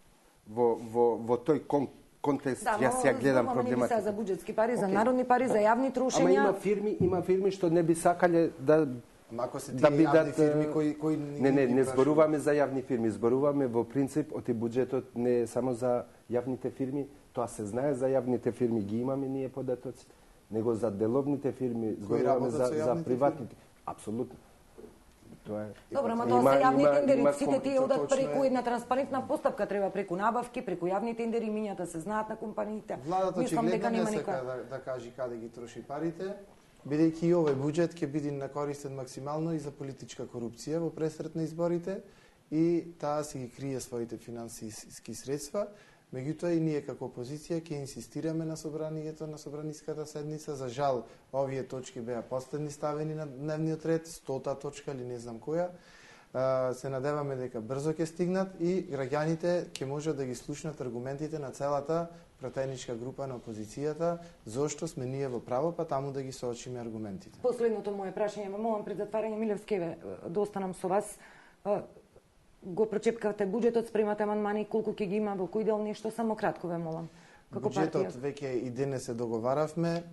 Во тој контекст јас ја гледам проблематика. Да, за буџетски пари, за народни пари, за јавни трошења. Ама има фирми што не би сакале да Мако се тие јавни фирми кои не зборуваме за јавни фирми, зборуваме во принцип оти буџетот не е само за јавните фирми, тоа се знае за јавните фирми, ги имаме ние податоци, него за деловните фирми, зборуваме за приватните. Апсолутно. Тоа е. Добро, ама тоа се јавни тендери, сите тие одат преку една транспарентна постапка, треба преку набавки, преку јавни тендери, мињата се знаат на компаниите. Владата очигледно не сака да кажи каде ги троши парите, бидејќи и овој буџет ќе биде накористен максимално и за политичка корупција во пресрет на изборите и таа си ги крие своите финансиски средства. Меѓутоа и ние како опозиција ќе инсистираме на собранието, на собраниската седница. За жал, овие точки беа последни ставени на дневниот ред, 100-та точка или не знам која. Се надеваме дека брзо ќе стигнат и граѓаните ќе можат да ги слушнат аргументите на целата пратеничка група на опозицијата, зошто сме ние во право, па таму да ги соочиме аргументите. Последното моје прашање, молам пред затварање, Милевскеве, да останам со вас. Го прочепкавте буџетот, спремате амандмани, колку ќе ги има, во кој дел нешто, само кратко ве молам. Како буџетот веќе и денес се договаравме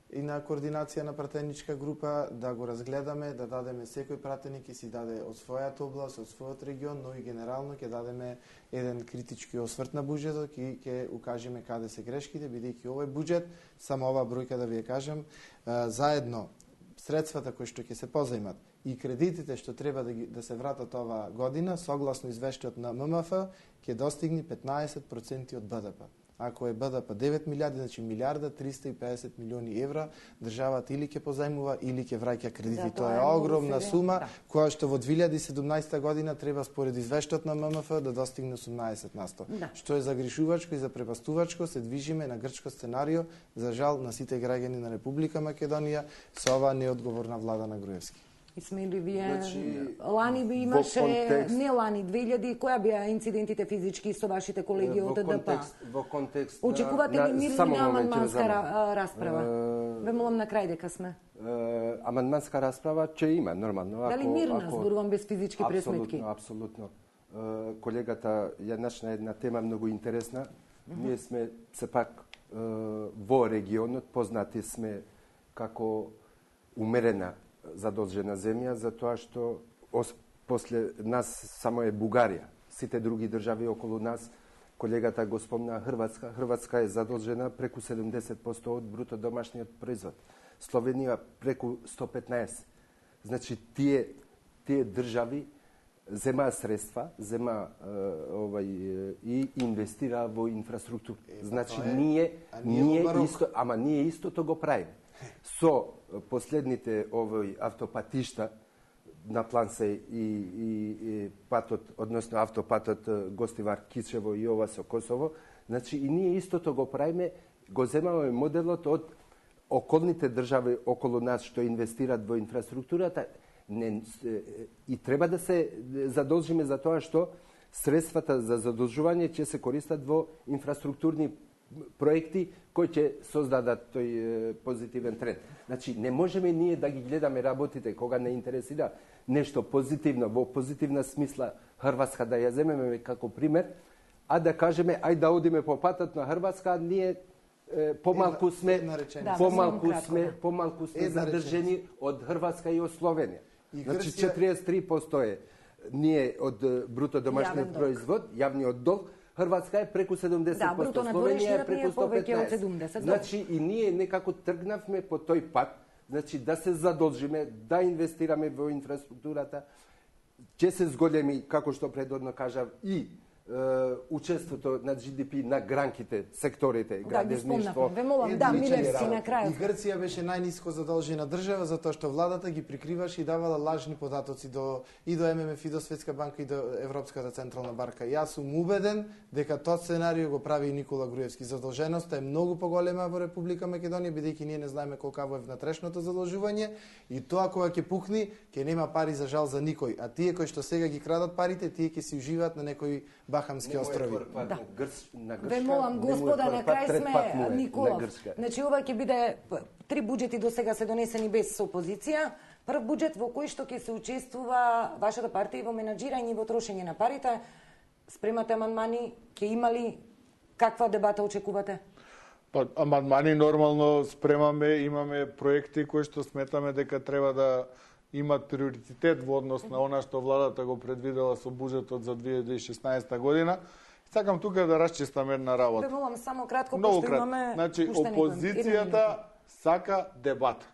и на координација на пратеничка група да го разгледаме, да дадеме секој пратеник ќе си даде од својата област, од својот регион, но и генерално ќе дадеме еден критички осврт на буџетот и ќе укажеме каде се грешките, бидејќи овој буџет, само оваа бројка да ви ја кажам, заедно средствата кои што ќе се позајмат и кредитите што треба да се вратат оваа година, согласно извештајот на ММФ, ќе достигне 15% од БДП. Ако е БДП 9 милиарди, значи милиарда 350 милиони евра, државата или ќе позајмува или ќе враќа кредити. Тоа е огромна сума, која што во 2017 година треба според извештајот на ММФ да достигне 18%. Што е загришувачко и запрепастувачко, се движиме на грчко сценарио, за жал на сите граѓани на Република Македонија со оваа неодговорна влада на Груевски. И сме ли вие, лани би имаше, не лани, 2000, која беа инцидентите физички со вашите колеги од ДП? Во контекст очекувате ли мирна амандманска расправа? Ве молам на крај дека сме. Амандманска расправа ќе има, нормално. Дали мирна, зборувам без физички пресметки? Апсолутно. Колегата ја начна една тема многу интересна. Ние сме сепак во регионот, познати сме како умерена задолжена земја, затоа што после нас само е Бугарија. Сите други држави околу нас, колегата го спомна Хрватска. Хрватска е задолжена преку 70% од бруто домашниот производ. Словенија преку 115%. Значи тие држави зема средства, и инвестира во инфраструктура. Значи ние истото го правиме. Со последните автопатишта на план се и патот, односно автопатот Гостивар-Кичево и ова со Косово, значи и ние истото го правиме, го земаме моделот од околните држави околу нас што инвестираат во инфраструктурата и треба да се задолжиме за тоа што средствата за задолжување ќе се користат во инфраструктурни проекти кои ќе создадат тој позитивен тренд. Значи, не можеме ние да ги гледаме работите кога не интересира нешто позитивно, во позитивна смисла Хрватска да ја земеме како пример, а да кажеме ај да одиме по патот на Хрватска, ние помалку сме задржени од Хрватска и од Словенија. Значи 43% е ние од бруто домашниот производ, јавниот долг, Хрватска е преку 70%, Словенија е преку 115%. Значи и ние некако тргнавме по тој пат, значи да се задолжиме, да инвестираме во инфраструктурата, ќе се зголеми, како што предходно кажав, и учеството на GDP на гранките, секторите, градежништво. Милевски на крајот. И Грција беше најниско задолжена држава затоа што владата ги прикриваше и давала лажни податоци и до ММФ, и до Светска банка, и до Европската централна банка. Јас сум убеден дека тоа сценарио го прави и Никола Груевски. Задолженоста е многу поголема во Република Македонија, бидејќи ние не знаеме колкаво е внатрешното задолжување и тоа кога ќе пукни, ќе нема пари за жал за никој. А тие кои што сега ги крадат парите, тие ќе си уживаат на некои Бахамски острови. Ве молам, господа, на крај сме, Николов. Значи, ова ќе биде 3 буџети до сега се донесени без опозиција. Прв буџет во кој што ќе се учествува вашата партија во менаџирање и во трошење на парите. Спремате амандмани, ќе имали, каква дебата очекувате? Па, амандмани нормално спремаме, имаме проекти кои што сметаме дека треба да имат приоритет во однос на она што владата го предвидела со буџетот за 2016 година. Сакам тука да расчистам една работа. Ве молам само кратко, пошто имаме... Значи, опозицијата сака дебата.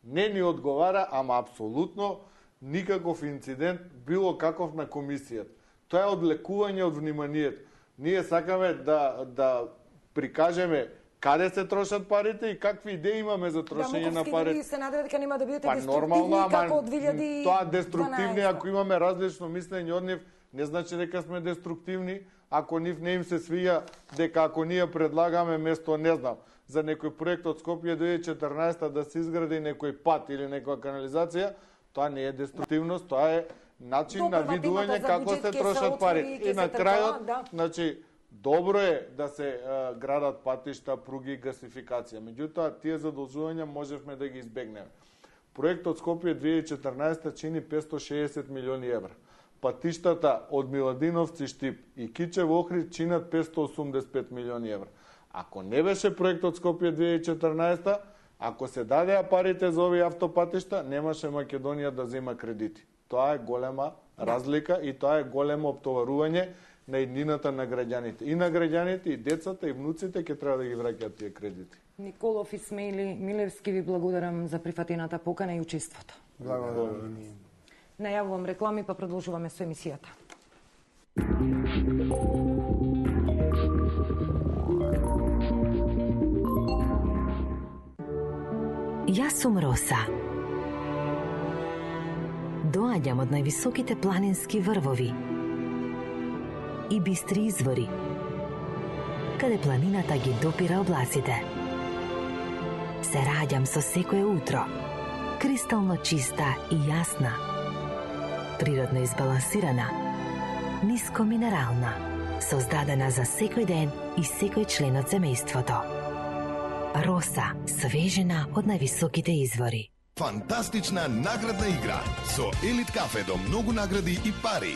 Не ни одговара, ама апсолутно никаков инцидент, било каков на комисијата. Тоа е одлекување од вниманието. Ние сакаме да прикажеме каде се трошат парите и какви идеи имаме за трошење на парите. Да, се надева дека нема да бидете деструктивни како од 2012. Тоа деструктивни, ако имаме различно мислење од нив, не значи дека сме деструктивни, ако нив не им се свија дека ако ние предлагаме место, не знам, за некој проект од Скопје 2014 да се изгради некој пат или некоја канализација, тоа не е деструктивност, тоа е начин на видување како се трошат пари. И на крајот, значи, добро е да се градат патишта, пруги, гасификација. Меѓутоа, тие задолжувања можевме да ги избегнеме. Проектот Скопје 2014 чини 560 милиони евра. Патиштата од Миладиновци Штип и Кичево Охрид чинат 585 милиони евра. Ако не беше проектот Скопје 2014, ако се дадеа парите за овие автопатишта, немаше Македонија да зема кредити. Тоа е голема разлика и тоа е големо оптоварување на иднината на граѓаните. И на граѓаните, и децата, и внуците ќе треба да ги враќаат тие кредити. Николов и Смели Милевски, ви благодарам за прифатената покана и учеството. Благодарам. Најавувам реклами, па продолжуваме со емисијата. Јас сум Роса. Доаѓам од највисоките планински врвови и бистри извори, каде планината ги допира облаците. Се раѓам со секое утро, кристално чиста и јасна, природно избалансирана, ниско минерална, создадена за секој ден и секој член од семејството. Роса, свежена од највисоките извори. Фантастична наградна игра со Елит кафе до многу награди и пари.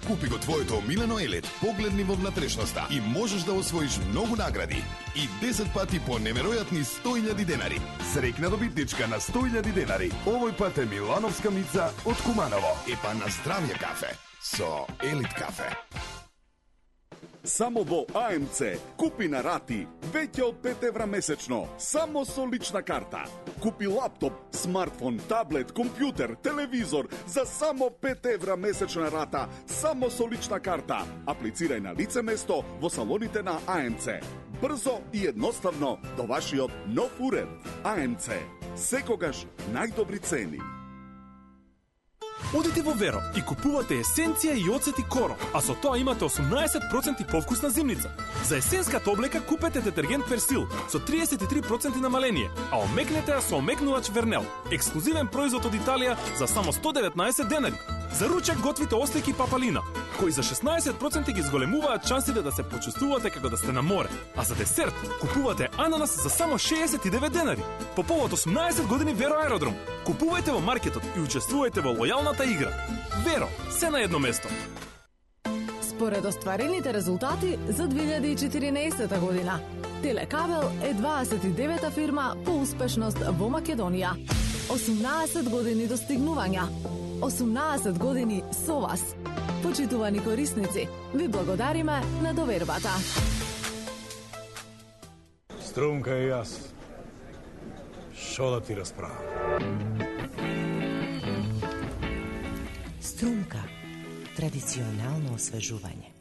Купи го твоето омилено Елит, погледни во внатрешноста и можеш да освоиш многу награди и 10 пати по неверојатни 100.000 денари. Среќна добитничка на 100.000 денари. Овој пат е Милановска мица од Куманово. И па на здравје кафе со Елит кафе. Само во АМЦ купи на рати веќе од 5 евра месечно, само со лична карта. Купи лаптоп, смартфон, таблет, компјутер, телевизор за само 5 евра месечна рата, само со лична карта. Аплицирај на лице место во салоните на АМЦ. Брзо и едноставно до вашиот нов уред. АМЦ. Секогаш најдобри цени. Одите во Веро и купувате есенција и оцет и коро, а со тоа имате 18% повкусна зимница. За есенската облека купете детергент Персил со 33% намаление, а омекнете ја со омекнувач Вернел, ексклузивен производ од Италија за само 119 денари. За ручек готвите ослик и папалина, кои за 16% ги зголемуваат шансите да се почувствувате како да сте на море. А за десерт купувате ананас за само 69 денари. По повод 18 години Веро аеродром. Купувајте во маркетот и учествувајте во лојалната игра. Веро, се на едно место. Според остварените резултати за 2014 година, Телекабел е 29-та фирма по успешност во Македонија. 18 години достигнувања. 18 години со вас. Почитувани корисници, ви благодариме на довербата. Струмка и јас. Шо да ти расправам? Струмка. Традиционално освежување.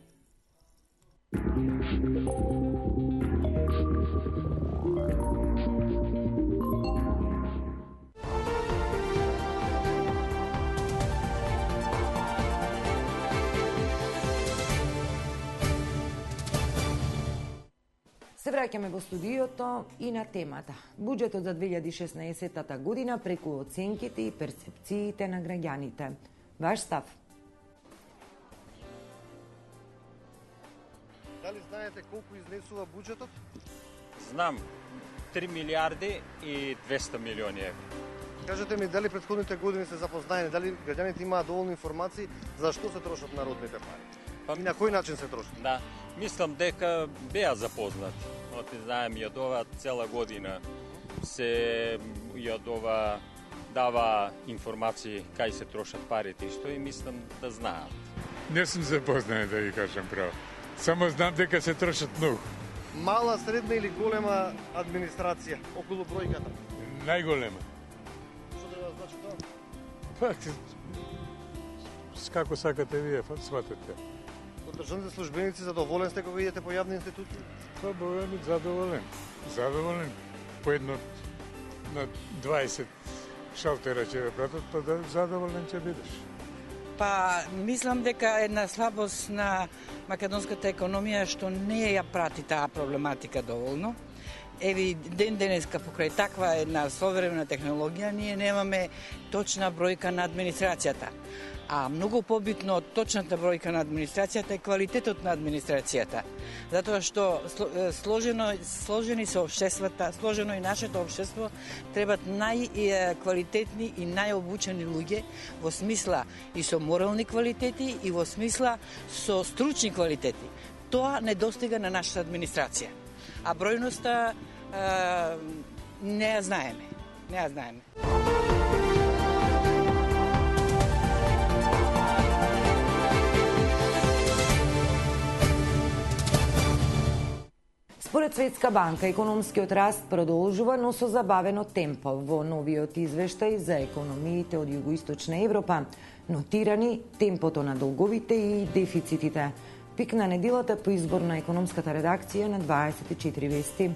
Се враќаме во студиото и на темата. Буџетот за 2016 година преку оценките и перцепциите на граѓаните. Ваш став? Дали знаете колку изнесува буџетот? Знам. 3 милиарди и 200 милиони евра. Кажете ми, дали претходните години се запознаени, дали граѓаните имаат доволно информации за што се трошат народните пари? И на кој начин се трошат? Да, мислам дека беа запознати. Знаем, ја ова цела година се ја ова дава информации кај се трошат парите и што и мислам да знаат. Не сум запознаен, да ги кажам право. Само знам дека се трошат многу. Мала, средна или голема администрација околу бројката? Најголема. Што треба да значи тоа? Пак, како сакате вие, сватете. Од државните службеници задоволен сте кога идете по јавни институции? Па, бојам задоволен. Задоволен. По едно на 20 шалтера ќе ве пратат, па да задоволен ќе бидеш. Па, мислам дека една слабост на македонската економија што не ја прати таа проблематика доволно Еви, ден денеска покрај таква една современа технологија ние немаме точна бројка на администрацијата. А многу побитно од точната бројка на администрацијата е квалитетот на администрацијата. Затоа што сложени се општествата, сложено и нашето општество, требат најквалитетни и најобучени луѓе во смисла и со морални квалитети и во смисла со стручни квалитети. Тоа недостига на нашата администрација. А бројноста не ја знаеме. Не ја знаеме. Според Светска банка, економскиот раст продолжува, но со забавено темпо. Во новиот извештај за економиите од Југоисточна Европа нотирани темпото на долговите и дефицитите. Пик на неделата по избор на економската редакција на 24 вести.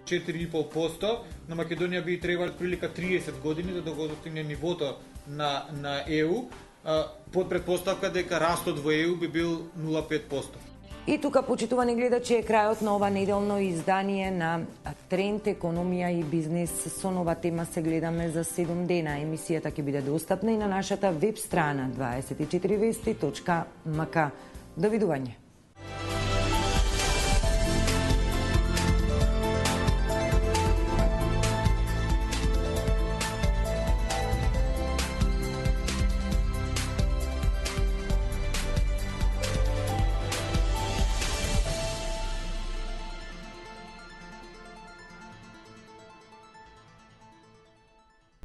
4,5%, на Македонија би требало прилика 30 години да го достигне нивото на ЕУ, под предпоставка дека растот во ЕУ би бил 0,5%. И тука, почитувани гледачи, е крајот на ова неделно издание на Тренд, економија и бизнис. Со нова тема се гледаме за 7 дена. Емисијата ќе биде достапна и на нашата веб страна 24vesti.mk. Довидување.